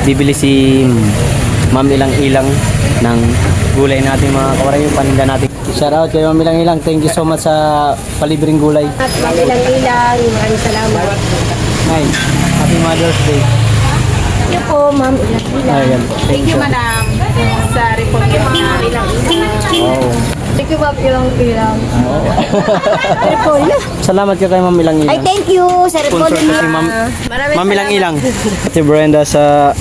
bibili si Ma'am Ilang-Ilang ng gulay natin mga kawaray, yung paninda natin. Shout out kay Ma'am Ilang-Ilang. Thank you so much sa palibreng gulay. At Ma'am Ilang-Ilang, maraming salamat. Ay, Happy Mother's Day. Thank you po, Ma'am Ilang-Ilang. Ayan. Thank you, madam, sa report niyo mga Ilang-Ilang. Oh. Thank you, Ma'am Ilang-Ilang. Salamat ka kay Ma'am Ay, Ilang-Ilang. thank you sa report Sponsor ko si Ma'am Maraming Ma'am Ilang-Ilang. Ate Brenda sa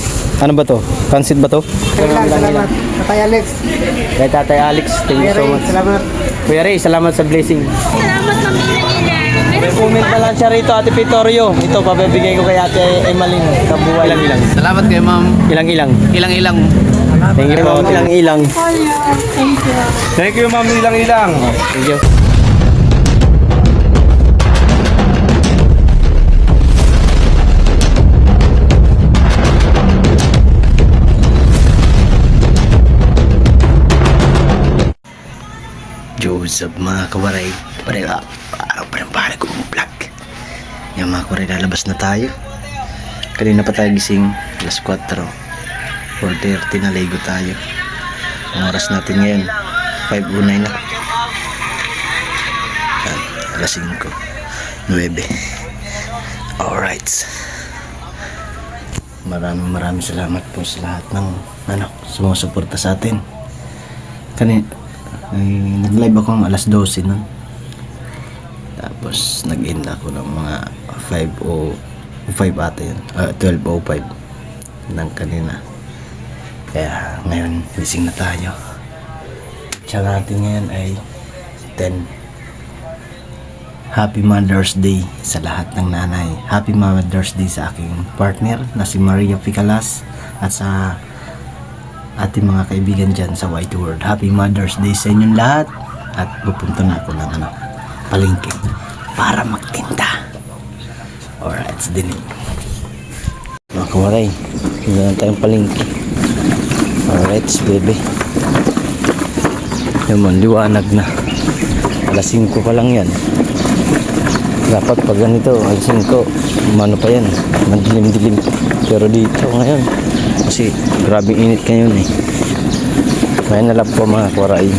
ano ba to? Pansit ba to? Salamat. Tatay Alex. Kay Tatay Alex, thank you so much. Salamat. Kuya Ray, salamat sa blessing. Salamat, Ma'am Ilang-Ilang. May comment na lang siya rito, Ate Pitorio. Ito, papabigay ko kay Ate Emalyn. Kabuhay. Ilang-Ilang. Salamat kay ma'am. Ilang-Ilang. Ilang-ilang. Thank you, Ma'am Ilang-Ilang. Thank you, Ma'am Ilang-Ilang. Thank you. Joseph mga kawaray. Parang ko vlog. Yung mga kawaray, lalabas na tayo. Kanina pa tayo gising. Alas 4. 4:30 na ligo tayo. Ang oras natin ngayon 5:09 na. Alas 5. 9. Alright. Maraming salamat po sa lahat ng sumusuporta sa atin. Nag-live ako ng alas 12 nun. Tapos nag-end ako ng mga 5:05 ata yun. 12:05 ng kanina. Kaya ngayon gising na tayo. Tsaka natin ngayon ay 10. Happy Mother's Day sa lahat ng nanay. Happy Mother's Day sa aking partner na si Maria Picalas at sa ating mga kaibigan dyan sa White World. Happy Mother's Day sa inyong lahat. At pupunta na ako ng palengke para magtinda. Alright, sa dinig. Mga kawaray, hindi na tayong palengke. Alright, baby. Naman, liwanag na. Alas 5 pa lang yan. Dapat pag ganito, alas 5, umano pa yan. Madilim-dilim. Pero dito ngayon, kasi grabe init ngayon eh. May nalap po mga kawaray.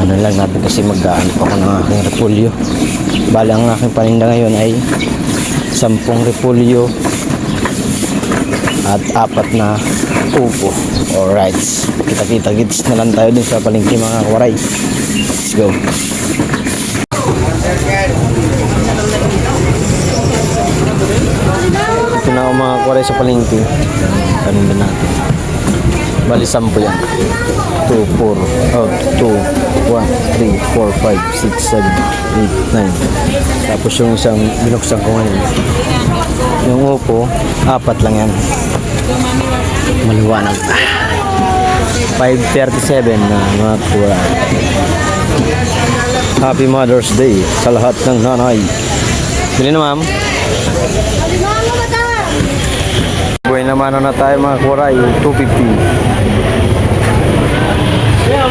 Ano lang natin kasi mag-aan pa ako ng aking repolyo. Bali ang aking paninda ngayon ay 10 repolyo at 4 na upo. Alright, kita-kits na lang tayo din sa palengke mga kawaray. Let's go. Ito na ako mga kawaray sa palengke. Paninda natin. Bali 10 yan. 2, 4, 2, 1, 3, 4, 5, 6, 7, 8, 9. Tapos yung isang binuksan ko ngayon. Yung upo, 4 lang yan. Maliwanag na. 5:37 na mga kuwa. Happy Mother's Day sa lahat ng nanay. Bili na ma'am. Buhay naman na tayo mga kuwaray. 250.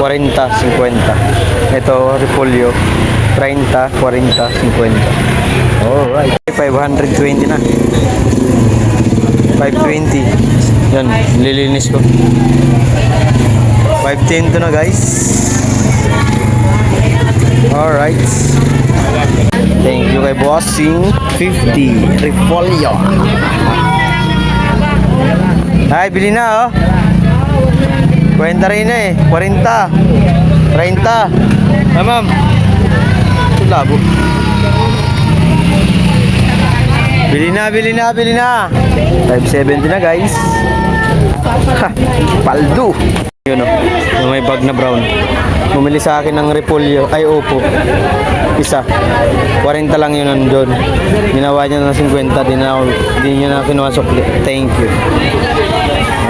40, 50. Ito, repolyo. 30, 40, 50. Alright. 520 na. 520. Yan, nililinis ko. 510 to na guys. Alright. Thank you kay Bossing. 50. Repolyo. Ay, bili na oh. 40 rin na eh. 40. 30. Ah, ma'am. Ito labo. Bili na. 570 na guys. Ha, paldo. Yun o. Yung may bag na brown. Bumili sa akin ng repolyo. Ay, opo. Isa. 40 lang yun nandun. Ginawa niya ng 50. Di niya na kinuha sukli. Thank you.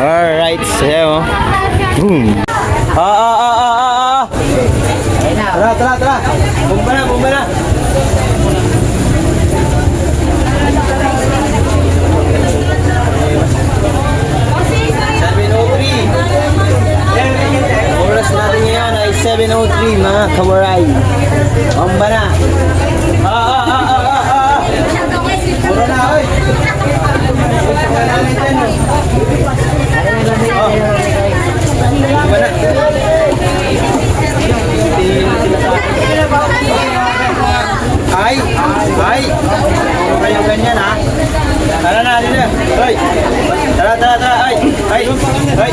Alright. Sayo. Boom. Tara. Bumba na. Oras natin ngayon ay 7:03 mga kawaray. Bumba na. Mura na, oy. Ay! Tara, tara, tara! Ay! Ay! Ay!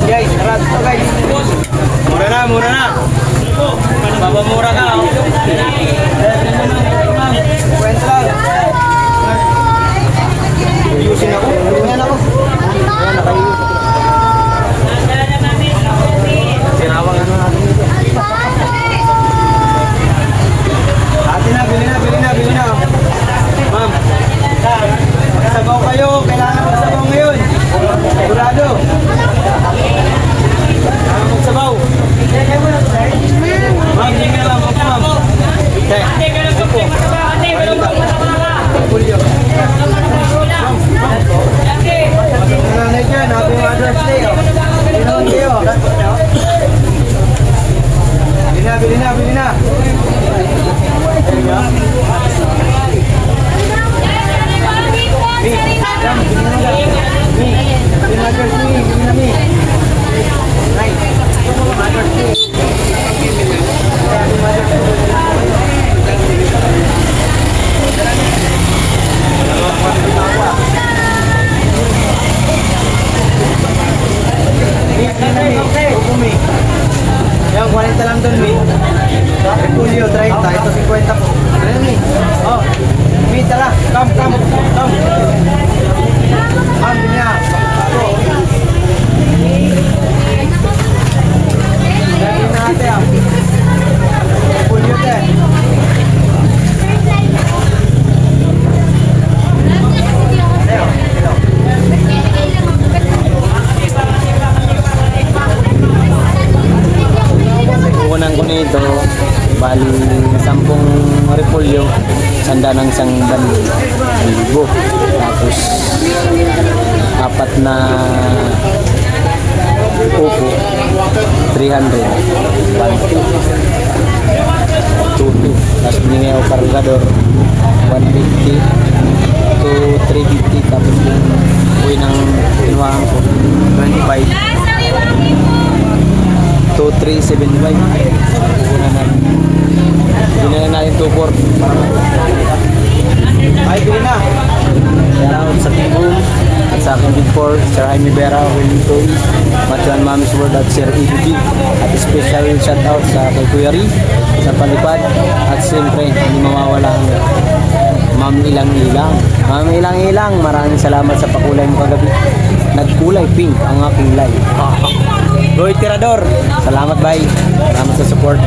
Guys, tara dito guys! Mura na, mura na! Babamura ka, oh! Kwento lang! Ayusin ako! Ayan ako! Ayan, nakayusin. Sirawang ano natin dito. Ate na, bili na, bili na, bili na. Ma'am, magsabaw kayo. Kailangan magsabaw ngayon. Sigurado. Kailangan magsabaw. Ma'am, hindi nga lang ako, ma'am. Okay. Ano ba? Pulyo. Ma'am, ma'am. Nanay dyan, happy Mother's Day. Ginawan kayo. Bili na, bili na, bili na. Yan, 40 lang doon, Mi. Repulyo, 30. Ito, 50 po. Ano, Mi? Oh. Mi, tara. Come, come, come. Ma'am, bili na. Ako. Lagi na ate, ah. Repulyo, te. Leo, hello. Kukunan ko nito, bali 10 repolyo, sanda ng isang libo. Tapos 4 na upo, 300. 1, 2. Tapos binigay ako kargador, 150 to 350. Tapos yung uwi ng kinuhaan ko, 25. 2375. Una na. Binili natin 24. Ay, bili na. Shoutout sa Team Boom at sa aking Big 4, Sir Jaime Vera, Wellington, Matuan Mami's World at Sir EBB. At special shoutout sa kay Kuya Ri, sa Palipad. At siyempre, hindi mawawala ang Ma'am Ilang Ilang. Ma'am Ilang Ilang, maraming salamat sa pakulay mo kagabi. Nagkulay pink ang aking live. Roy Tirador, salamat bye. Salamat sa support.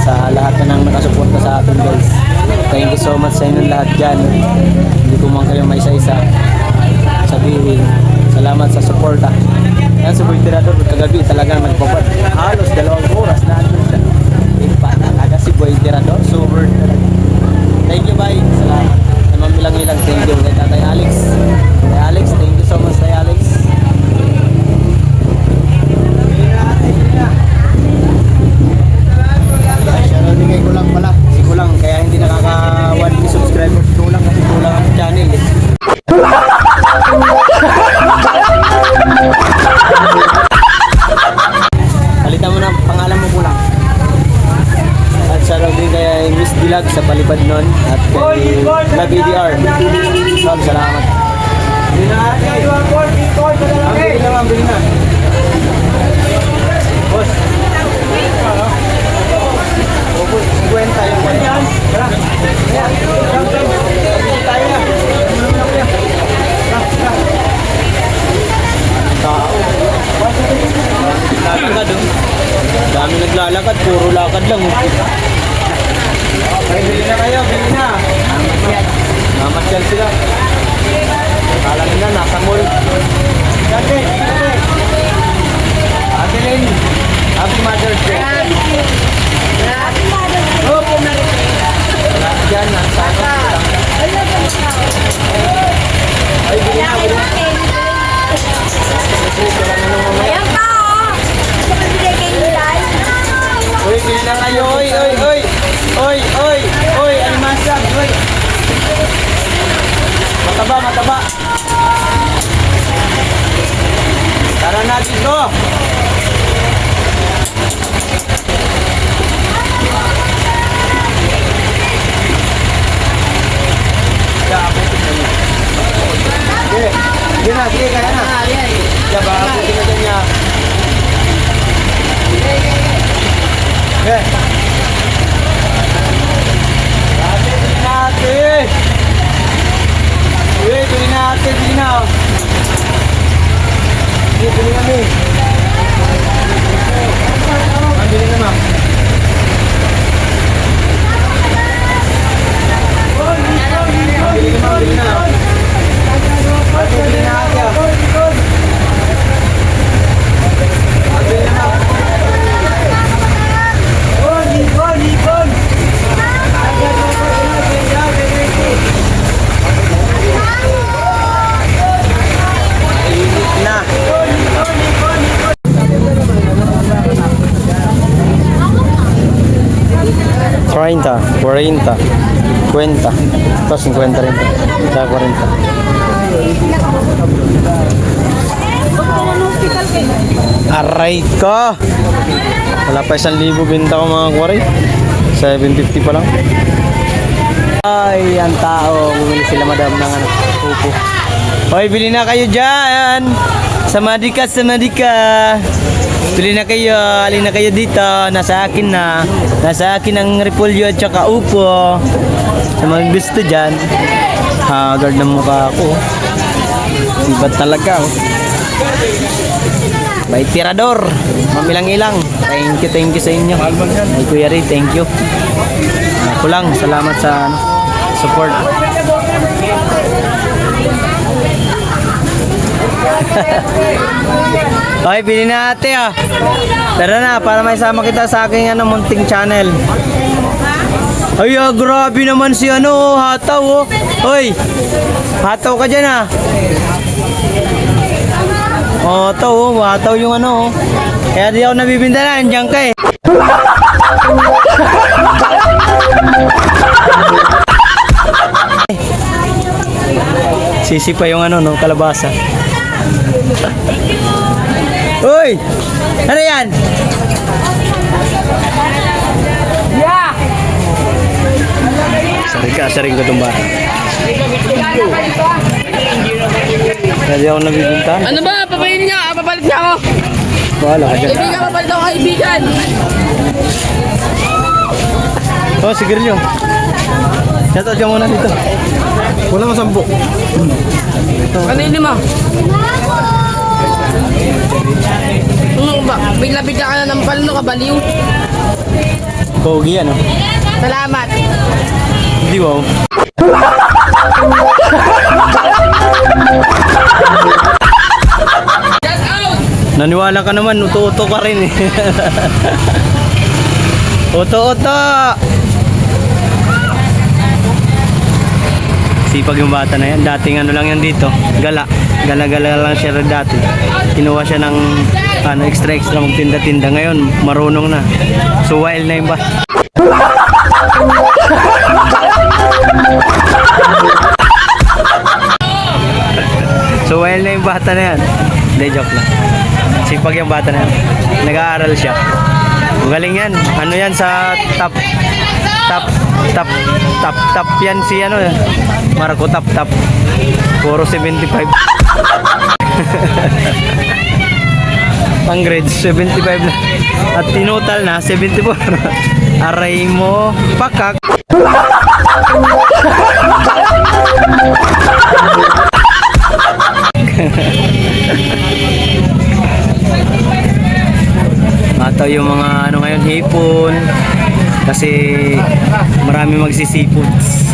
Sa lahat na nang nakasuporta sa atin guys. Thank you so much sa inyong lahat dyan. Hindi ko man kayo may isa-isa sabihin. Salamat sa support ah. Yan si Roy Tirador, kagabi talagang nagpapad. Halos 2 oras na ano siya. Pa talaga si Roy Tirador, super talaga. Thank you bye. Salamat. Sa Ma'am Ilang Ilang, thank you kay Tatay Alex. Kay Alex, thank you so much kay Alex. Bigay ko lang pala. Si Kulang. Kaya hindi nakaka 1K subscribers. Kulang kasi kulang ang channel eh. Palitan mo na pangalan mo Kulang. At shoutout din kay Miss Dilag sa Palipad nun. At kay Vlog EDR. Salamat. Bili na. Ang bili na. Boss. Kwenta yung kanyan. Tara. Ayan. Tayo na. Tao. Lalakad oh. Dami naglalakad. Puro lakad lang oh. Okay, bili na kayo. Bili na. Namasyal sila. Kala nila nasa mall. Dati. Ate Len. Happy Mother's Day. Opo, yan, nasama. Ay, bili na, bili na. Ayan pa, oh. Magbibigay kayo ng live. Uy, bili na kayo, oy, oy, oy. Oy, oy, oy, almasag, oy. Mataba, mataba. Tara na dito. na, sige, kaya na. Diba, buti na dyan niya. Okay. Bili natin. Uy, bili natin, bili na. Sige, bili kami. Bili na, ma'am. Bili na, bili na. Bili na ate. Bili na. Na. 30, 40, 50. Ito, 50 rin. Saka 40. Aray ko! Wala pa 1,000 binta ko mga kwari. 750 pa lang. Ay, ang tao. Bumili sila madam ng ano, upo. Hoy, bili na kayo dyan! Samadika, samadika! Bili na kayo, alin na kayo dito. Nasa akin na. Nasa akin ang repolyo at saka upo. Sa mga gusto dyan. Haggard ng mukha ko. Sibat talaga. Oh. May tirador. Mamilang-ilang. Thank you sa inyo. Ay Kuya Ray, thank you. Ako lang, salamat sa support. Okay, bili na ate ah. Tara na, para may sama kita sa aking munting channel. Ay, grabe naman si hataw oh. Hoy, hataw ka dyan ah. Oh, hataw yung oh. Kaya di ako nabibinta na, andyan ka eh. Sisi pa yung kalabasa. Uy! Ano yan? Yeah! Saring ko itong bata. Hindi ako nabibinta. Ano ba? Papayin niya! Papalit niya ako! Wala ka dyan. Kaibigan, papalit ako kaibigan! Oh, sige rin yun. Yato, dyan muna dito. Wala mo 10. Kanino mo? Bigla-bigla ka na ng palno ka, baliw. Pogi yan, oh. Salamat. Hindi, wow. Naniwala ka naman, uto-uto ka rin eh. Uto-uto! Sipag yung bata na yan. Dating lang yan dito. Gala lang siya dati. Kinuha siya ng extra magtinda-tinda. Ngayon, marunong na. So wild na yung bata. So wild na yung bata na yan. Hindi, joke lang. Sipag yung bata na yan. Nag-aaral siya. Magaling yan. Ano yan sa top yan si Marco top. Puro 75. Pang grades 75 na. At tinotal na 74. Aray mo, pakak. Ito yung mga ngayon hipon. Kasi marami magsisipoods.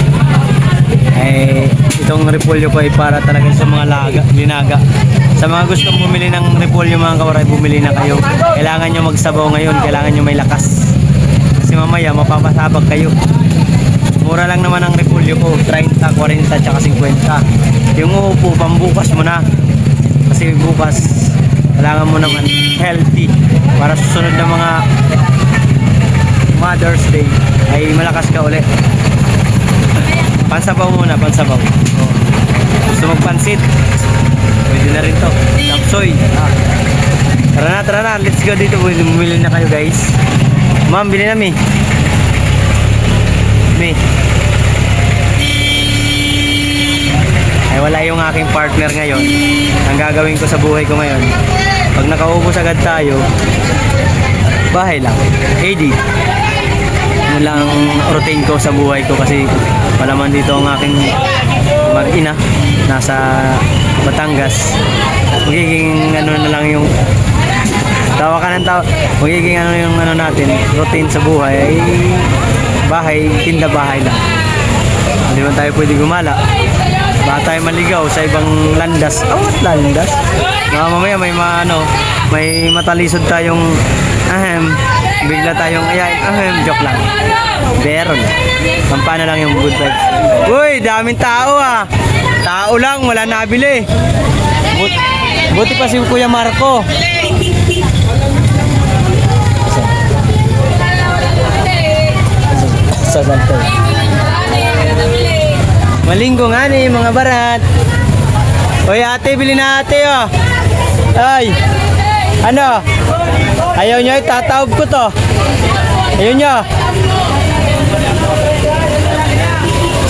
Itong repolyo ko ay para talaga sa mga binaga. Sa mga gustong bumili ng repolyo mga kawaray, bumili na kayo. Kailangan nyo magsabaw ngayon, kailangan nyo may lakas. Kasi mamaya mapapasabag kayo. Mura lang naman ang repolyo ko, 30, 40, tsaka 50. Yung upo, pambukas mo na. Kasi bukas, kailangan mo naman healthy para susunod na mga Mother's Day ay malakas ka ulit. Pansabaw muna, pansabaw. Gusto magpansit, pwede na rin to. Tapsoy. Tara na, let's go dito. Bumili na kayo guys. Ma'am, bili na mi. Ay wala siya yung aking partner ngayon. Ang gagawin ko sa buhay ko ngayon, pag nakaubos agad tayo, bahay lang. AD. Yun lang ang routine ko sa buhay ko kasi wala man dito ang aking mag-ina. Nasa Batangas. Magiging ano na lang yung tawa ka ng tawa. Magiging ano yung ano natin, routine sa buhay ay bahay, tinda bahay lang. Hindi man tayo pwede gumala. Baka tayo maligaw sa ibang landas. Oh, what landas? Baka mamaya may may matalisod tayong bigla tayong joke lang. Beron. Pampano lang yung good vibes. Uy, daming tao ah. Tao lang, wala nabili. Buti pa si Kuya Marco. Sa Santo. Malinggo nga ni mga barat. Uy ate, bili na ate oh. Ay. Ano? Ayaw nyo, itataob ko to. Ayaw nyo.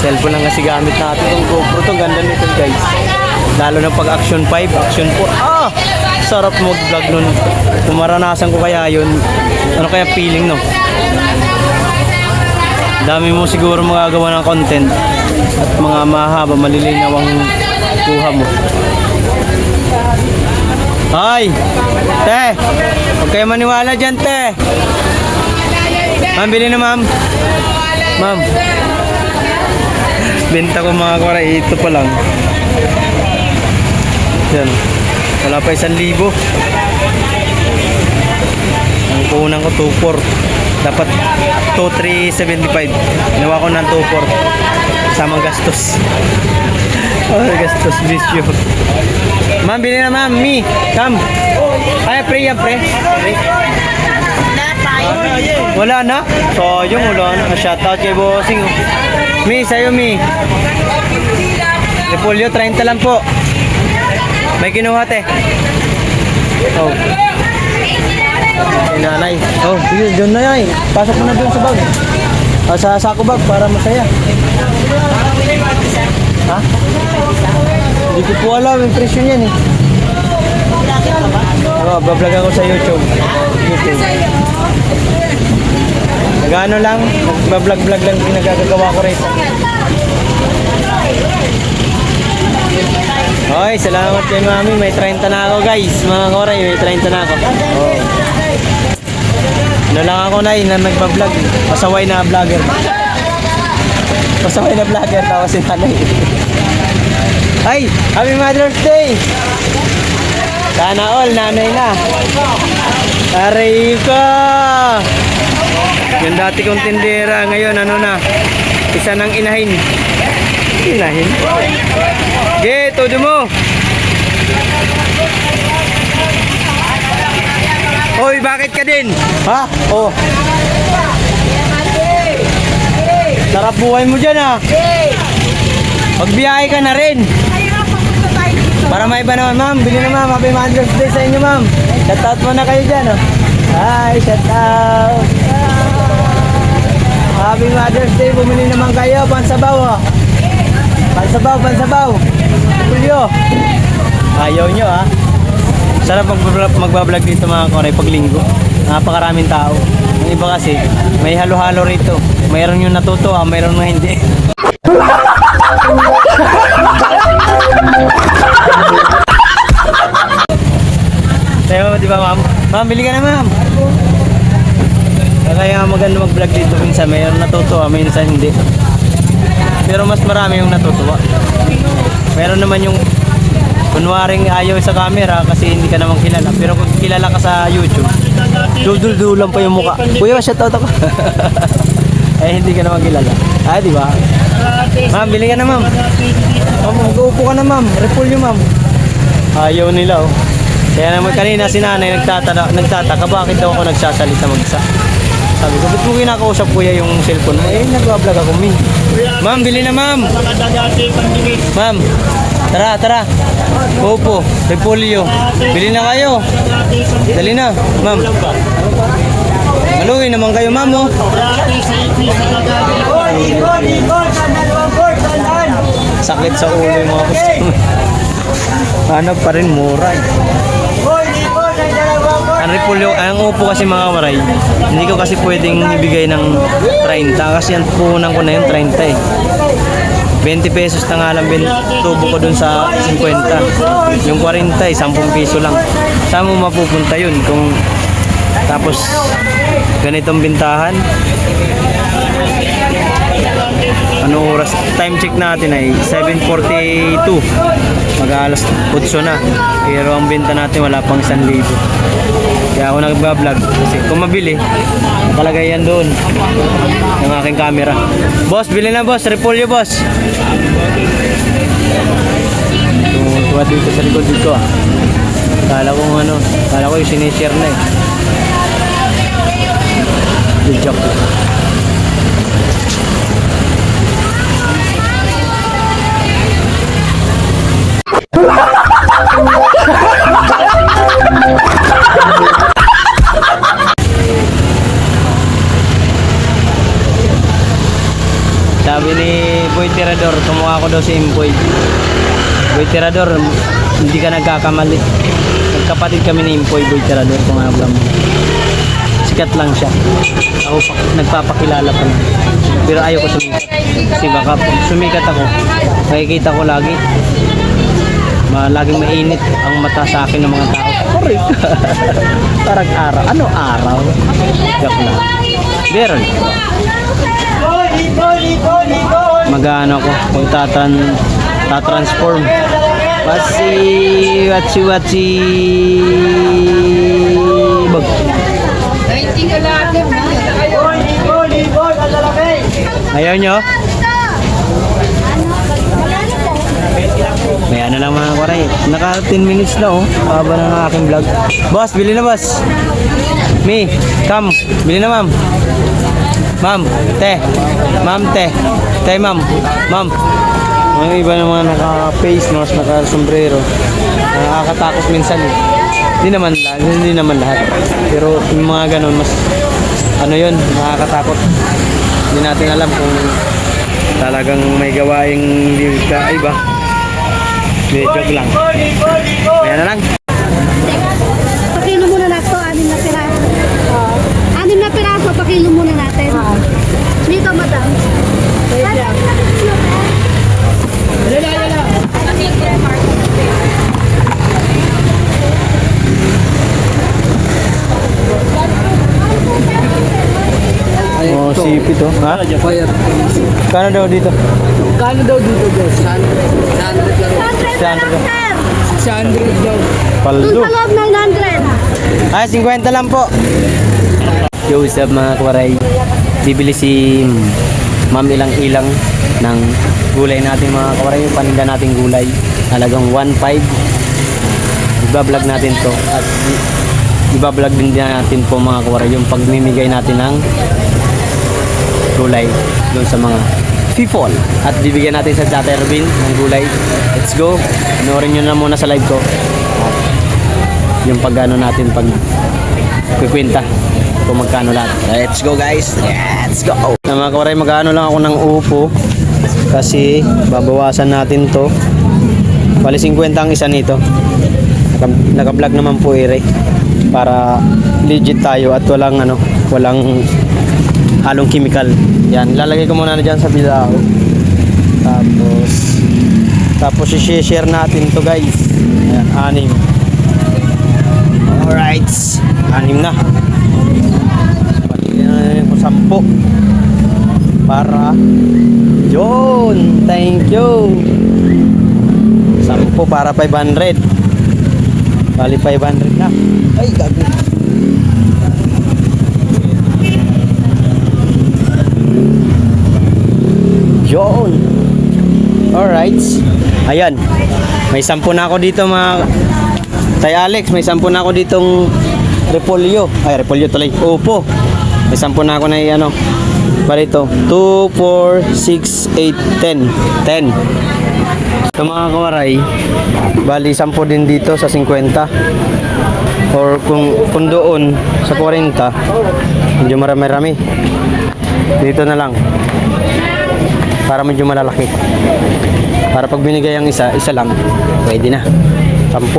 Cellphone lang kasi gamit natin itong GoPro to. Ganda nito guys. Lalo na pag Action 5, Action 4. Ah! Sarap mag-vlog nun. Kung maranasan ko kaya yun, ano kaya feeling no? Dami mo siguro magagawa ng content at mga mahaba, malilinaw ang kuha mo. Ay! Te! Huwag kayo maniwala dyan, te! Ma'am, bili na ma'am. Ma'am. Benta ko mga kora, ito pa lang. Yan. Wala pa 1,000. Ang puhunan ko 2,400. Dapat 2,375. Ginawa ko ng 2,400. Samang gastos. Oh, gastos bisyo. Ma'am, bili na ma'am. Mi, come. Ay, pre yan, pre. Wala na? Sayang, wala na. Shoutout kay bossing. Mi, sa'yo, Mi. Repolyo, 30 lang po. May kinuha, te. Oh. Si nanay. Oh, sige, doon na yan. Pasok mo na doon sa bag. Sa sako bag para masaya. Ha? Hindi ko po alam yung presyo niyan eh. Bablog ako sa YouTube. Nagano lang, nagbablog-vlog lang pinagagagawa ko rin. Hoy, salamat kay mami. May 30 na ako guys. Mga koray, may 30 na ako. Oh. Ano lang ako na nagbablog. Pasaway na vlogger. Pasaway na vlogger. Tawa si nanay. Ay, Happy Mother's Day! Sana all, nanay na. Aray ko! Yung dati kong tindera, ngayon ano na? Isa ng inahin. Inahin? Okay, todo mo! Hoy, bakit ka din? Ha? Oh. Sarap buhay mo dyan ha. Magbiyahe ka na rin. Para may iba naman, ma'am. Bili na ma'am. Happy Mother's Day sa inyo, ma'am. Shoutout mo na kayo dyan, oh. Hi, shoutout. Happy Mother's Day. Bumili naman kayo. Pansabaw, oh. Pansabaw. Julio. Ayaw nyo, ha. Sarap magbablog dito, mga koray, pag linggo. Napakaraming tao. Yung iba kasi, may halo-halo rito. Mayroon yung natutuwa, mayroon na hindi. Sayo, di ba ma'am? Ma'am, bili ka na ma'am. Kaya maganda mag-vlog dito minsan. Mayroon natutuwa, minsan hindi. Pero mas marami yung natutuwa. Meron naman yung kunwaring ayaw sa camera kasi hindi ka naman kilala. Pero kung kilala ka sa YouTube, dul lang pa yung mukha. Kuya, shoutout ako. Eh, hindi ka naman kilala. Ah, di ba? Ma'am, bili ka na ma'am. Ma'am, mag-uupo ka na ma'am. Repolyo ma'am. Ayaw nila oh. Kaya naman kanina si nanay nagtataka bakit daw ako nagsasalita mag-isa. Sabi ko, ba't mo kinakausap kuya yung cellphone mo? Eh, nag-vlog ako min. Ma'am, bili na ma'am. Ma'am, tara. Upo, repolyo. Bili na kayo. Dali na, ma'am. Maluwi naman kayo, ma'am, oh. sakit sa ulo yung mga customer. Ano pa rin, mura eh. Ang repolyo, ang upo kasi mga kawaray, hindi ko kasi pwedeng ibigay ng 30 kasi ang puhunan ko na yung 30 eh. 20 pesos na nga lang tubo ko dun sa 50. Yung 40 eh, 10 piso lang. Saan mo mapupunta yun kung tapos ganitong bintahan? Ano oras? Time check natin ay 7:42. Mag-alas 8 na. Pero ang benta natin wala pang 1,000. Kaya ako nag-vlog kasi kung mabili, palagay yan doon ng aking camera. Boss, bili na boss, repolyo boss. Tuwa dito sa likod dito ah. Kala ko yung sinishare na eh. Good job. Sabi ni Boy Tirador, kumuha ko daw si Impoy. Boy Tirador, hindi ka nagkakamali. Nagkapatid kami ni Impoy, Boy Tirador, kung alam mo. Sikat lang siya. Ako nagpapakilala pa lang. Pero ayaw ko sumikat. Kasi baka pag sumikat ako, makikita ko lagi. Laging mainit ang mata sa akin ng mga tao. Correct. Parang araw. Ano araw? Joke lang. Meron. Mag-ano ko, kung tatransform. Watsi. Bag. Ayaw nyo? May ano lang mga karay. Naka 10 minutes na oh. Haba na ng aking vlog. Boss, bili na boss. Me, come. Bili na ma'am. Ma'am, te. Ma'am, te. Te, ma'am. Ma'am. Mga iba naman naka-face mask, naka-sombrero. Nakakatakot minsan eh. Hindi naman lahat. Pero yung mga ganun, mas ano yun, nakakatakot. Hindi natin alam kung talagang may gawaing hindi ka iba. Joke lang. Ayan na lang. Pakilo muna natin to, 6 na piraso. 6 na piraso, pakilo muna natin. Dito, madam. Oh, sipit oh. Ha? Kano daw dito? Kano daw dito, guys? 100 lang. 600 daw. Paldo. Doon sa loob, 900. Ay, 50 lang po. Yo, what's up mga kawaray? Bibili si Ma'am Ilang-Ilang ng gulay natin mga kawaray. Yung paninda nating gulay. Halagang 1.5. Iba-vlog natin to. At iba-vlog din natin po mga kawaray. Yung pagmimigay natin ng gulay doon sa mga people. At bibigyan natin sa Tata Ervin ng gulay. Let's go. Panoorin nyo na muna sa live ko. Yung pagano natin pag kukwenta kung magkano lahat. Let's go guys. Let's go. Na mga kawaray, magkano lang ako ng upo kasi babawasan natin to. Bali 50 ang isa nito. Naka-vlog naman po ere para legit tayo at walang halong chemical. Yan, lalagay ko muna na dyan sa bilao. Tapos i-share natin to guys. Ayan, 6. Alright, 6 na. Pati na ko 10. Para yun, thank you. 10 para 500. Bali 500 na. Ay, gabi. Yun. Alright. Ayan. May 10 na ako dito mga Tay Alex. May 10 na ako ditong repolyo. Ay, repolyo tuloy. Upo. May 10 na ako na ano. Bali ito. 2, 4, 6, 8, 10. 10. Ito mga kawaray. Bali 10 din dito sa 50. Or kung doon sa 40. Medyo marami-rami. Dito na lang. Para medyo malalaki. Para pag binigay ang isa lang, pwede na. 10. 10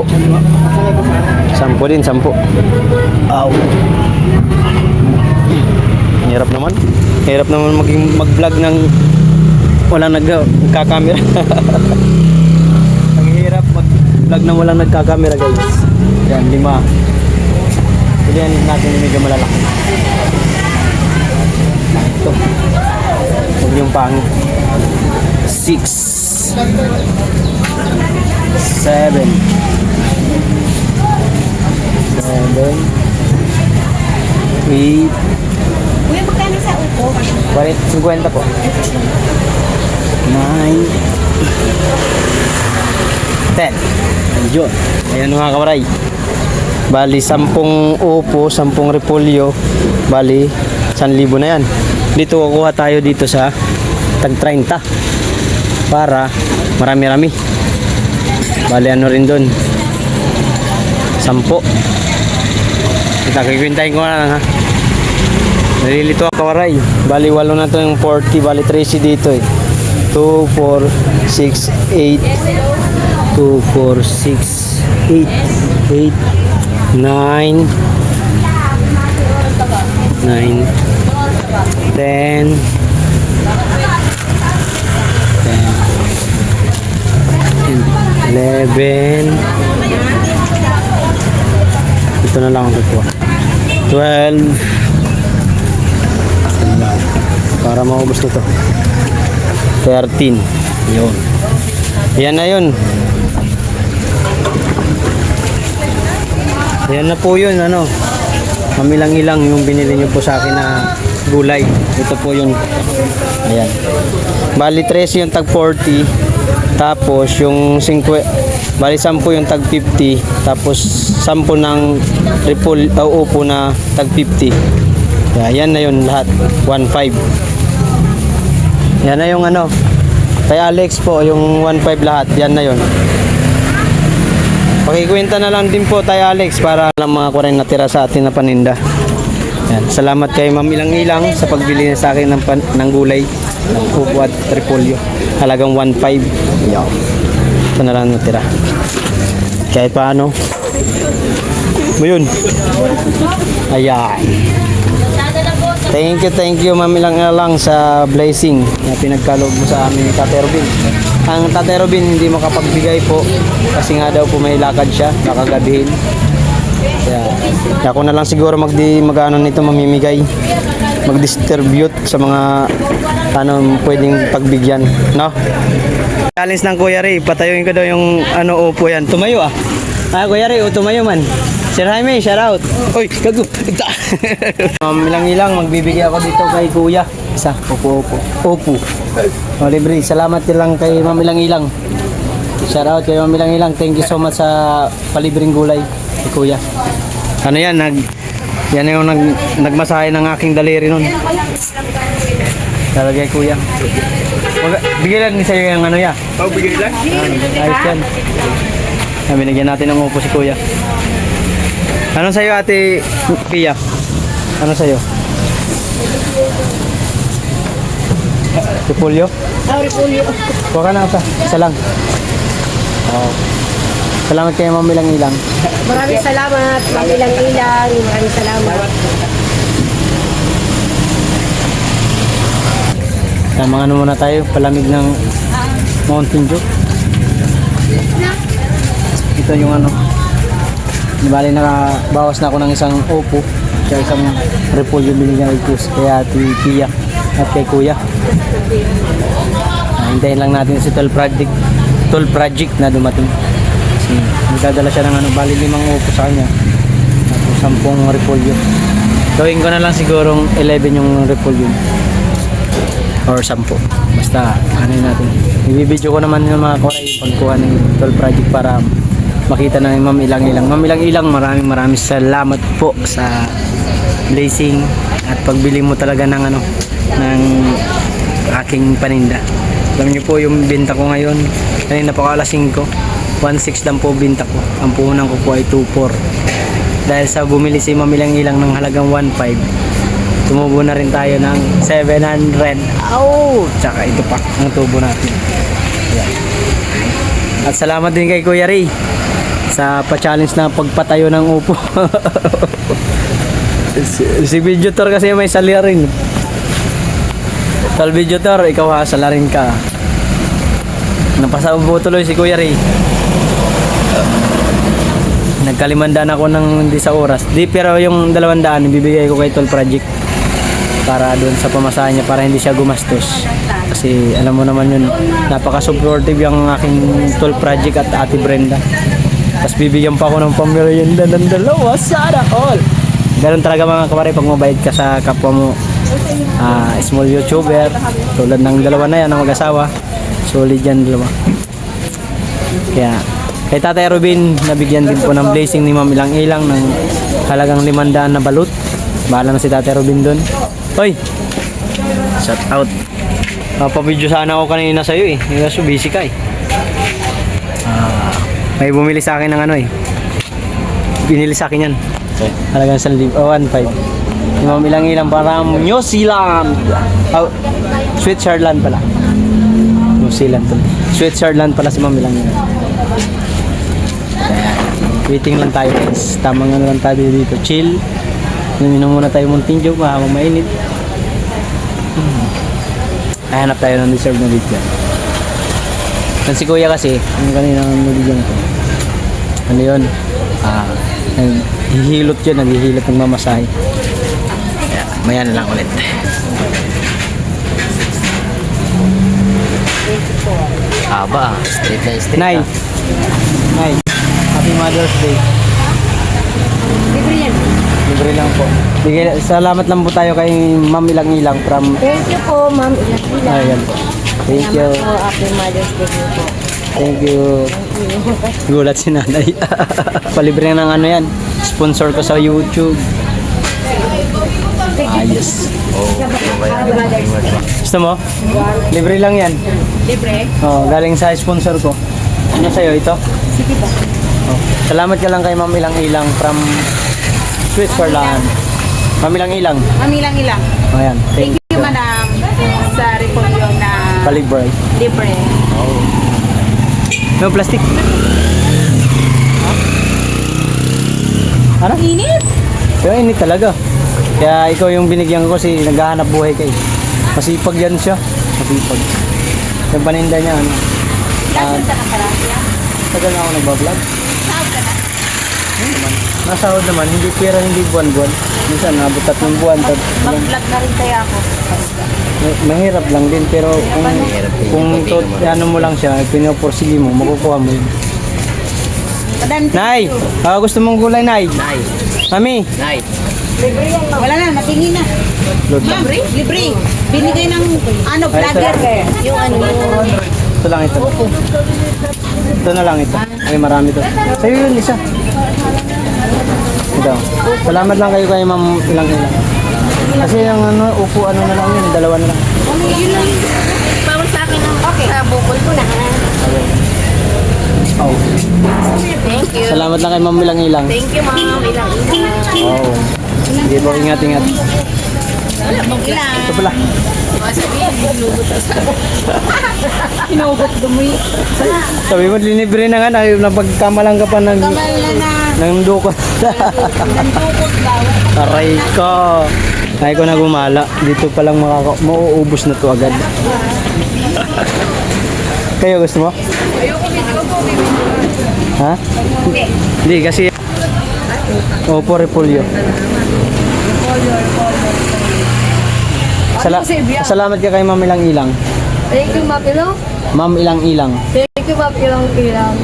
din, 10. Aw. Hirap naman. Hirap naman mag-vlog ng walang nagkakamera. Ang hirap mag-vlog ng walang nagkakamera, guys. Yan, 5. Pilihan natin yung medyo malalaki. Ito. Huwag yung pangit. 6 7 7 8 Kuya, magkano sa upo? 50 po. 9 10. Ayun. Ayan mga kamaray. Bali 10 upo, 10 repolyo. Bali 1,000 na yan. Dito kukuha tayo dito sa tag 30 para marami-rami. Bali ano rin doon, 10. Kikwintahin ko na lang ha. Nalilito ako kawaray. Bali 8 na to yung 40. Bali 13 dito eh. 2, 4, 6, 8 2, 4, 6, 8 9 9 10 11. Ito na lang ang kukuha. 12. Para maubos nito. 13. Yun. Yan na yun. Yan na po yun. Ano? Mamilang-ilang yung binili nyo po sa akin na gulay. Ito po yun. Ayan. Bali 13 yung tag 40. Tapos yung 50. Bali 10 yung tag 50. Tapos 10 ng upo na tag 50. Yan na yun lahat. 1.5. Yan na yung ano. Kay Alex po yung 1.5 lahat. Yan na yun. Pakikwenta na lang din po tayo Alex para lang mga kuren natira sa atin na paninda. Yan. Salamat kay Ma'am Ilang-Ilang sa pagbili niya sa akin ng gulay, ng upo at repolyo. Halagang 1.5. Yan. Ito na lang natira. Kahit paano. Yun. Ayan. Thank you Ma'am Ilang-Ilang sa blessing na pinagkaloob mo sa amin ni Tatay Robin. Ang Tatay Robin hindi makapagbigay po kasi nga daw po may lakad siya, nakagabihin. Kaya ako na lang siguro magano nito mamimigay, mag-distribute sa mga pwedeng pagbigyan, no? Challenge ng Kuya Ray, patayuin ko daw yung upo yan. Tumayo ah. Kuya Ray, tumayo man. Sir Jaime, shout out. Oy, gago. Ilang-ilang magbibigay ako dito kay Kuya. Isa, upo. O, libre. Salamat lang kay Ma'am Ilang-Ilang. Shout out kay Ma'am Ilang-Ilang. Thank you so much sa palibreng gulay kay Kuya. Ano yan? Yan yung nagmasahe ng aking daliri nun. Talaga kay Kuya. Bigay lang sa'yo yung yan. Oh, bigay lang? Ayos yan. Binigyan natin ng upo si Kuya. Ano sa'yo Ate Pia? Ano sa'yo? Repolyo? Repolyo. Kuha ka na isa lang. Oh. Salamat kayo Ma'am Ilang-Ilang. Maraming salamat. Ma'am Ilang-Ilang. Maraming salamat. Mga ano muna tayo, palamig ng Mountain Dew. Ito yung bali nakabawas na ako ng isang upo kaya isang repolyo binigyan kay Ate Pia at kay Kuya. Hintayin lang natin si Toll Project na dumating kasi magdadala siya ng bali 5 upo sa kanya at 10 repolyo. Gawin ko na lang sigurong 11 yung repolyo or 10 basta natin. Ibibidyo ko naman yung mga kuray pagkuha ng Toll Project para makita na ni Ma'am Ilang-Ilang. Ma'am Ilang-Ilang, maraming salamat po sa blessing at pagbili mo talaga ng ng aking paninda. Alam niyo po yung benta ko ngayon, kanina pa alas 5, 1.6 lang po benta ko. Ang puhunan ko po ay 2.4. Dahil sa bumili si Ma'am Ilang-Ilang ng halagang 1.5, tumubo na rin tayo ng 700. Tsaka ito pa ang tubo natin. Yan. At salamat din kay Kuya Ray sa pa-challenge na pagpatayo ng upo. Si Videotor kasi may salarin. Tal Videotor, ikaw ha, salarin ka. Napasaubo tuloy si Kuya Ray. Nagkalimandaan ako ng hindi sa oras. Pero yung 200 ibibigay ko kay Toll Project para doon sa pamasahe niya para hindi siya gumastos. Kasi alam mo naman yun, napaka-supportive yung aking Toll Project at Ate Brenda. Tapos bibigyan pa ako ng pamilya ng dalawa. Sana all! Ganun talaga mga kapare pag mabait ka sa kapwa mo small YouTuber. Tulad ng dalawa na yan, ang mag-asawa. Solid yan dalawa. Kaya kay Tatay Robin, nabigyan din po ng blessing ni Ma'am Ilang Ilang ng halagang 500 na balut. Bahala na si Tatay Robin doon. Hoy! Shout out. Papabidyo sana ako kanina sa'yo eh. Kasi busy ka eh. May bumili sa akin ng ano eh. Binili sa akin yan. Halagang 1,500. Si Ma'am Ilang Ilang para New Zealand. Oh, Switzerland pala. New Zealand to. Switzerland pala si Ma'am Ilang Ilang. Waiting lang tayo guys. Tamang ano lang tayo dito. Chill. Naminom muna tayo Mountain Dew. Mahabang mainit. Hanap tayo ng deserve na video. Yan si Kuya kasi. Yung kanina nabigyan ko. Ano yun? Naghihilot yun. Naghihilot ng mamasahe. Maya na lang ulit. Aba, straight na straight. Nay. Nay. Happy Mother's Day. Libre yan. Libre lang po. Salamat lang po tayo kay Ma'am Ilang Ilang from... Thank you po, Ma'am Ilang Ilang. Ayan po. Thank you. Salamat po, Happy Mother's Day po. Thank you. Gulat si nanay. Palibre ng ano yan. Sponsor ko sa YouTube. Yes. Happy Mother's Day. Gusto mo? Libre lang yan. Libre. Oh, galing sa sponsor ko. Ano sa'yo ito? Sige ba? Oh. Salamat ka lang kay Ma'am Ilang Ilang from Switzerland. Ma'am Ilang Ilang. Ilang. Ayan. Thank you, madam. Sa repolyo na Palibre. libre. No plastic. Ano? Init. Kaya init talaga. Kaya ikaw yung binigyan ko kasi naghahanap buhay ka eh. Masipag yan siya. Masipag. Yung paninda niya ano. Last sa kakarasya. Tagal na ako nagbablog. Saan ka na? Nasahod naman, hindi pera, hindi buwan-buwan. Minsan nabot 3 buwan. Mag-vlog na rin kaya ako. Mahirap lang din pero kung ano mo lang siya, pinoporsige mo, makukuha mo yun. Madam, Nay! Gusto mong gulay, Nay? Nay, Mami! nay. wala na, natingin na. Load lang. Ma'am, libre. Binigay ng ano, Ay, vlogger. Yung ano, Ito lang ito. Ito na lang ito. Ay, marami ito. Sa'yo yun, isa. Ito. Salamat lang kayo kay Ma'am Ilang Ilang. Kasi yung ano, upo ano na lang yun, 2 na lang. yun lang. Bawal sa akin ang bukol ko na. Oh. Thank you. Salamat lang kay Ma'am Ilang Ilang. Thank you, ma'am. Ilang. Oh. Sige po, ingat-ingat. Ilang. Ito pala. Sabihin, hinugot sa hinugot dumi. Sabi mo, linibre na nga, napagkamalang ka pa ng, Kamal na. ng dukot. Nandukot daw. Aray ko. Ay ko na gumala. Dito pa lang mauubos na to agad. Kayo gusto mo? Ayoko video po. Ha? Hindi kasi Opo, repolyo. Salamat ka kay Ma'am Ilang Ilang. Thank you, Ma'am Ilang. Ma'am Ilang Ilang. Thank you, Ma'am Ilang Ilang.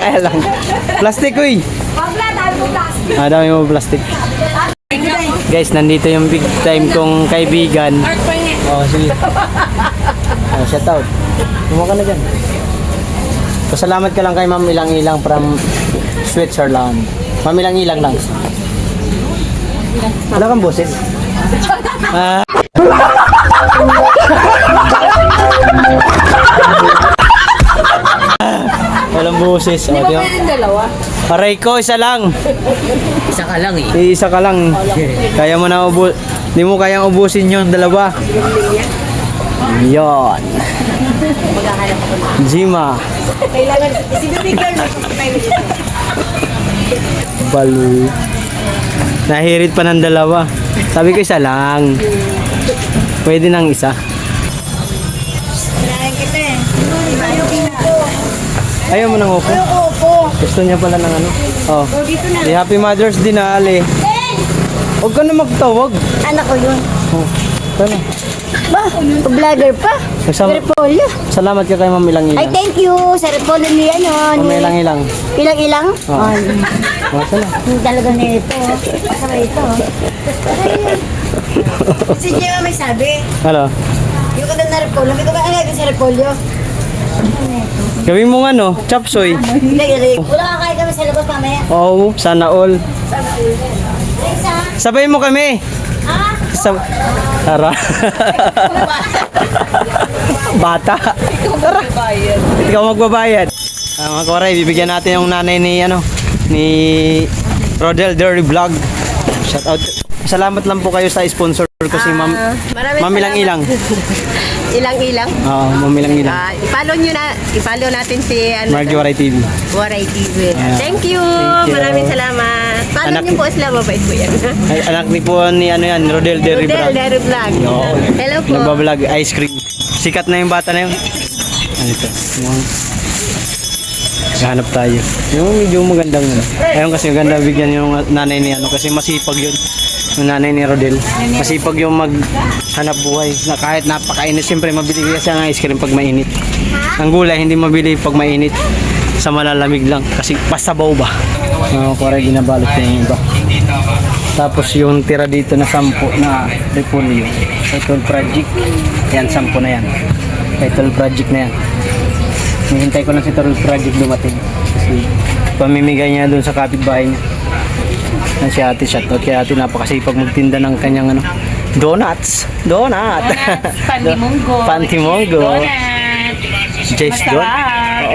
Elang. Plastic, uy. Dami mo plastic. Guys, nandito yung big time kong kaibigan. Oh, sige. Oh, shout out. Tuma ka na dyan. Pasalamat ka lang kay Ma'am Ilang Ilang from Switzerland. Ma'am Ilang Ilang lang. Wala kang boses? Walang boses. O, di ba? dalawa. Aray ko, isa lang. Isa ka lang eh. Isa ka lang. Kaya mo na di mo kayang ubusin yung dalawa. Yon. Jima. Kailangan, sinubigyan mo. Balu. Nahirit pa ng dalawa. Sabi ko isa lang. Pwede nang isa. Kailangan kita eh. Ayaw mo nang upo. Opo. Gusto niya pala ng ano. Oh. Dito na. Di Happy Mother's Day na, Ali. Huwag ka na magtawag. Anak ko yun. Oh. Tara. Ba? Vlogger pa? Repolyo. Salamat ka kay Ma'am Ay, Ilang-Ilang. thank you. Sa repolyo ni ano. Ma'am ni- Ilang-Ilang. Ilang-ilang? Oh. Ay, Masala. talaga na ito. Masarap ito. Si Jema may sabi. Ano? Yung kada na repolyo. May kumain agad sa repolyo. Gawin mo nga no, chop suey. Hindi. Wala kakain kami sa labas mamaya. Oo, sana all. Isa. Sabay mo kami. Ah? Tara. Bata. Tara. Ikaw magbabayad. Mga koray, bibigyan natin yung nanay ni Rodel Derry Vlog. Shout out. Salamat lang po kayo sa sponsor ko si Ma'am Ma'am Ilang-Ilang. Ilang-ilang. Oo, Ma'am Ilang-Ilang. I-follow natin si Margie Waray TV. Waray TV. Yeah. Thank you. Thank you. Maraming salamat. Follow Anak- niyo po sila, mabait po yan. Ay, anak ni po ni Rodel Derry Rodel, Vlog. Derry Vlog. Oo. Hello po. Nagbablog ice cream. Sikat na yung bata na yun. Ano ito? Hanap tayo. Yung medyo magandang ano. Ayun kasi maganda bigyan yung nanay ni kasi masipag yun. Yung nanay ni Rodel. Masipag yung maghanap buhay. Na kahit napakainit, siyempre mabili kasi ang ice cream pag mainit. Ang gulay hindi mabili pag mainit. Sa malalamig lang kasi pasabaw ba. Para ginabalot ko yung iba. Tapos yung tira dito na 10 na repolyo. Title project. Yan 10 na yan. Title project na yan. Hihintay ko lang si Title project dumating. Kasi pamimigay niya doon sa kapitbahay niya. Na si ate, shoutout kay ate, napakasipag magtinda ng kanyang donuts. Donut. Pantimonggo. Pantimonggo. Jace Don.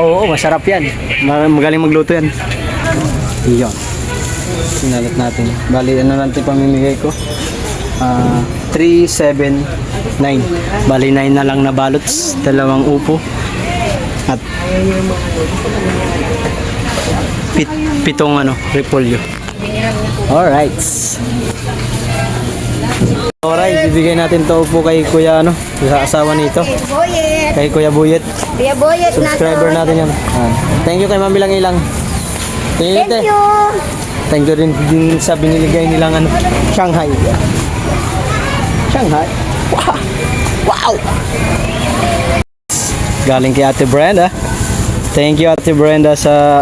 Oo, masarap yan. Magaling magluto yan. Iyon. Sinalat natin. Bali, ano natin pamimigay ko? 379. Bali, 9 na lang na balots. 2 upo. At pitong repolyo. Alright. Alright, bibigay natin to upo kay Kuya sa asawa nito. Boyet. Kay Kuya Buyet. Kuya Boyet na to. Subscriber natin yan. Thank you kay Ma'am Ilang-Ilang. Thank you. Thank you rin din sa biniligay nilang Shanghai. Shanghai. Wow. Wow. Galing kay Ate Brenda. Thank you Ate Brenda sa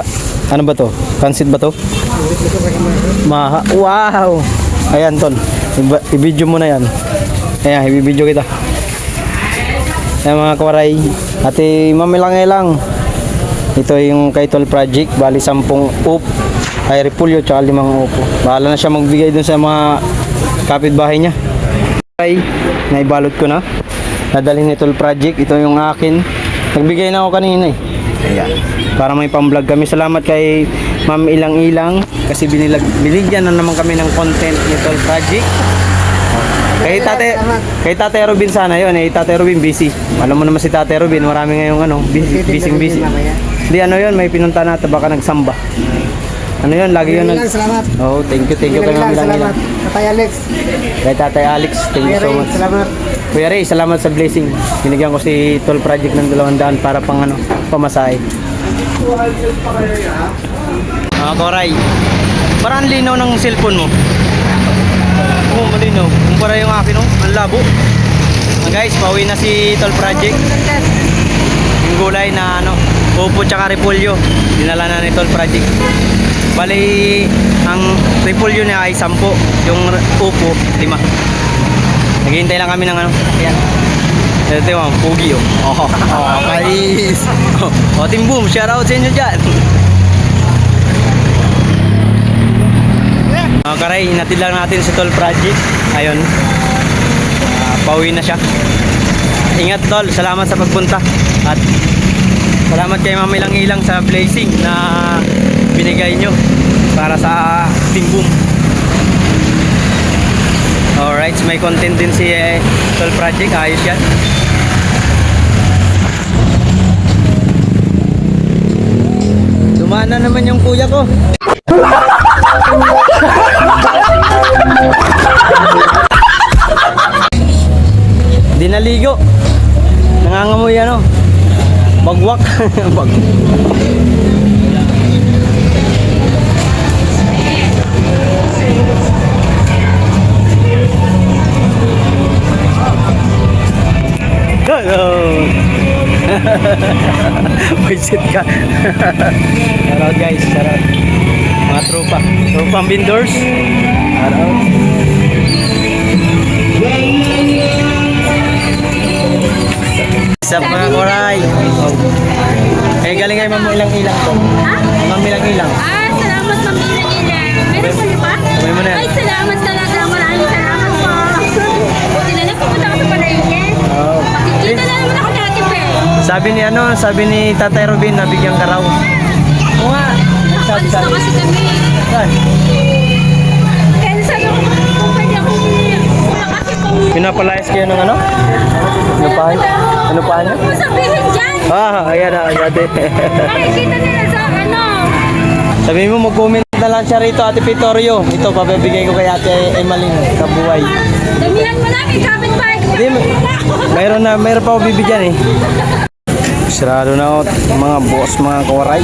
ano ba to? Pansit ba to? Wow. Ayan ton. I-video mo na yan. Ayan, i-video kita. Ayan mga kawaray. Ate Ma'am Ilang-Ilang. Ito yung Kaitol Project. Bali 10 up. Ay repolyo tsaka 5 upo. Bahala na siya magbigay dun sa mga kapitbahay niya. Ay, naibalot ko na. Nadalhin ni Tol Project. Ito yung akin. Nagbigay na ako kanina eh. Ayan. Para may pang-vlog kami. Salamat kay Ma'am Ilang-Ilang. Kasi binigyan na naman kami ng content ni Tol Project. Kay Tate Robin sana yun eh. Tate Robin busy. Alam mo naman si Tate Robin. Marami ngayong busy. Hindi yun. May pinunta na. Baka nagsamba. Ano yun? Lagi yun. Salamat. Oh, thank you kay Ma'am Ilang-Ilang. Tatay Alex. Kay Tatay Alex, thank you so much. Salamat. Kuya Ray, salamat sa blessing. Binigyan ko si Tol Project ng 200 para pang pamasahe. Koray, parang linaw ng cellphone mo. Oo, malinaw. Kumpara yung akin, ang labo. Guys, pauwi na si Tol Project. Yung gulay na upo tsaka repolyo. Dinala na ni Tol Project. Bali, ang repolyo niya ay 10, yung upo 5. Naghihintay lang kami ng ayan. Ito yung pugi guys. Team Boom, shout out sa inyo dyan. Mga karay, hinatid lang natin si Tol Project. Ayun. Pauwi na siya. Ingat Tol, salamat sa pagpunta. At Salamat kay Ma'am Ilang sa blessing na binigay nyo para sa Team Boom. Alright, may content din si Tol Project. Ayos yan. Dumaan na naman yung kuya ko. Di naligo. Nangangamoy ano. Bagwak. Bag. Hello. Visit ka. Shoutout guys, shoutout. Mga tropa. Tropang vendors. Shoutout. Isa pa mga koray. Eh galing kay Ma'am Ilang to. Ma'am Ilang. Salamat Ma'am Ilang. Meron pa niyo pa? May mo na yan. Ay, salamat talaga. Maraming salamat po. Buti na lang pupunta ako sa palengke. Oh. Makikita na naman ako dati pa eh. Sabi ni Tatay Robin na bigyan ka raw. Oo nga. Sabi Gusto kasi kami. Saan? Kaya sabi ko, kung pwede ako wala kasi kung Pinapalayas kayo ng ano? Lupahan? Ano pa niya? ano sabihin dyan. Ayan na, agad eh. Makikita nila sa ano. Sabi mo, mag-comment na lang siya rito, Ate Pitorio. Ito, papabigay ko kay Ate Emaling Kabuhay. Damihan mo namin kapitbahay. Hindi, mayroon pa ako bibigyan eh. Sarado na ako, mga boss, mga koray.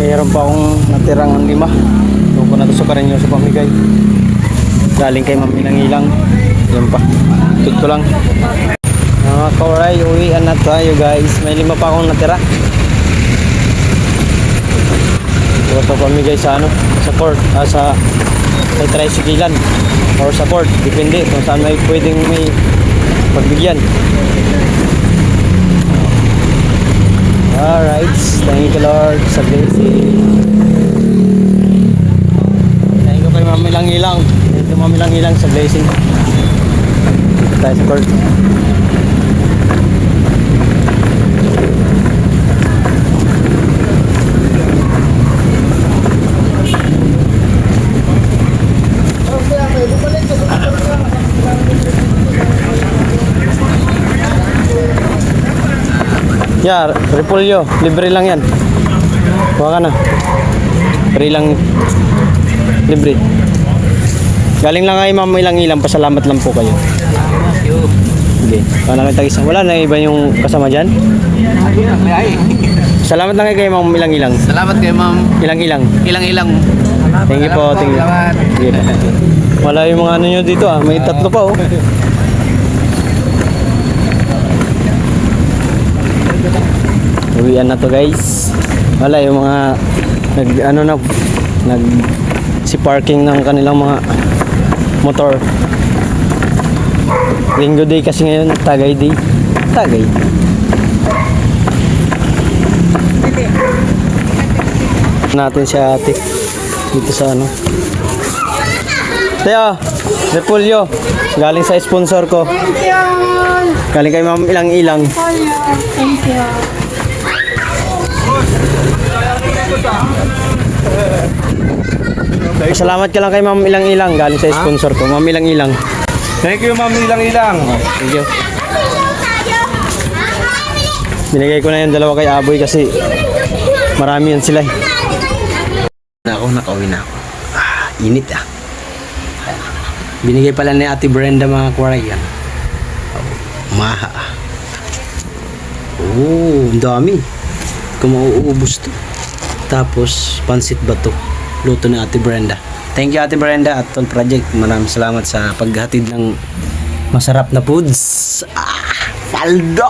Mayroon pa akong natirang 5. Doon ko na to sukarin nyo sa pamigay. Galing kay Ma'am Ilang. Yan pa. Ito lang. Mga kauray, uwian na tayo guys. May 5 pa akong natira. Ito ito pamigay sa ano? Sa court. Sa tricyclean. Or sa court. Depende kung saan may pwedeng may pagbigyan. Alright, thank you Lord sa blessing. Thank you kay Ma'am Ilang. Ito Ma'am Ilang sa blessing. Tayo sa court. Yeah, repolyo. Libre lang yan. Kuha ka na. Free lang. Libre. Galing lang kay Ma'am Ilang. Pasalamat lang po kayo. Okay. Wala kang tagis. Wala na iba yung kasama dyan? Salamat lang kay Ma'am Ilang. Salamat kay Ma'am Ilang. Ilang. Thank you po. Thank you. Salamat. Sige po. Wala yung mga ano nyo dito ah. May 3 pa oh. Uwian na to guys. Wala yung mga si parking ng kanilang mga motor. Linggo day kasi ngayon, Tagay day. Natin si ate dito sa ano. Teo, repolyo. Galing sa sponsor ko. Galing kay Ma'am Ilang. Thank you. Salamat ka lang kay Ma'am Ilang. Galing sa sponsor ko. Ma'am Ilang. Thank you Ma'am Ilang. Thank you. Binigay ko na yung 2 kay Aboy kasi marami yan sila eh. Nakauwi na ako. Init ah. Binigay pala ni Ate Brenda mga kwaray yan. Maha. Ang dami. Kung mauubos to. Tapos pansit bato. Luto ni Ate Brenda. Thank you Ate Brenda at Tol Project. Maraming salamat sa paghatid ng masarap na foods. Paldo.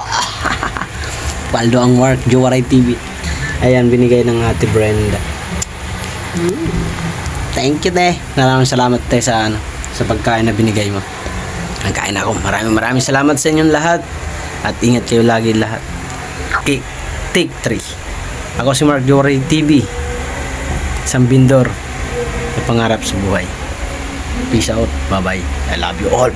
Paldo ang work. Jowaray TV. Ayan, binigay ng Ate Brenda. Thank you te. Maraming salamat te sa pagkain na binigay mo. Nagkain ako. Maraming salamat sa inyong lahat. At ingat kayo lagi lahat. Take 3. Ako si Mark Jory TV. Isang bindor. May pangarap sa buhay. Peace out. Bye-bye. I love you all.